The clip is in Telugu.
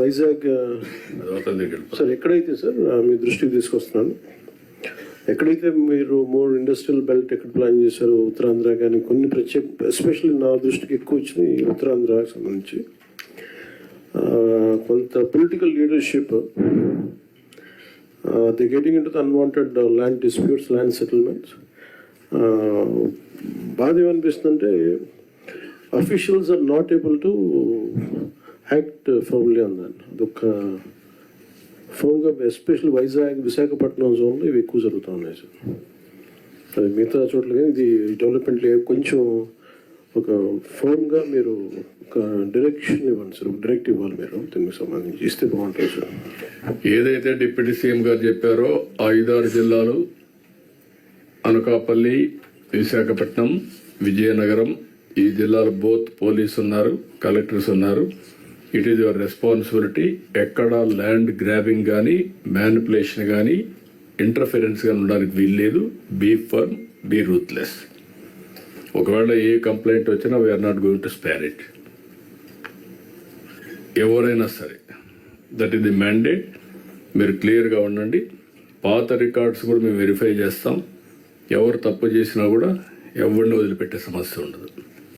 వైజాగ్ సార్ ఎక్కడైతే సార్ మీ దృష్టికి తీసుకొస్తున్నాను, ఎక్కడైతే మీరు మోర్ ఇండస్ట్రియల్ బెల్ట్ ఎక్కడ ప్లాన్ చేశారో ఉత్తరాంధ్ర కానీ కొన్ని ఎస్పెషల్లీ నా దృష్టికి ఎక్కువ వచ్చింది ఉత్తరాంధ్రకు సంబంధించి కొంత political leadership the getting into the unwanted land disputes, land settlements. బాధ ఏమనిపిస్తుందంటే officials are not able to act firmly on that. అదొక ఫోన్గా ఎస్పెషల్లీ వైజాగ్, విశాఖపట్నం జోన్లో ఇవి ఎక్కువ జరుగుతూ ఉన్నాయి సార్. అది మిగతా చోట్ల కానీ ఇది డెవలప్మెంట్ కొంచెం ఒక ఫోన్గా మీరు ఒక డైరెక్షన్ ఇవ్వండి సార్, ఒక డైరెక్ట్ ఇవ్వాలి మీరు దీనికి సంబంధించి ఇస్తే బాగుంటుంది సార్. ఏదైతే డిప్యూటీ సీఎం గారు చెప్పారో 5-6 జిల్లాలు అనకాపల్లి, విశాఖపట్నం, విజయనగరం, ఈ జిల్లాలో బోత్ పోలీసు ఉన్నారు, కలెక్టర్స్ ఉన్నారు. It is your responsibility. ఎక్కడ ల్యాండ్ గ్రాబింగ్ కానీ, మ్యానిపులేషన్ కానీ, ఇంటర్ఫిరెన్స్ కానీ ఉండడానికి వీల్లేదు. Be firm, be ruthless. ఒకవేళ ఏ కంప్లైంట్ వచ్చినా we're not going to spare it. ఎవరైనా సరే, దట్ ఈస్ ది మ్యాండేట్. మీరు క్లియర్గా ఉండండి. పాత రికార్డ్స్ కూడా మేము వెరిఫై చేస్తాం. ఎవరు తప్పు చేసినా కూడా ఎవరిని వదిలిపెట్టే సమస్య ఉండదు.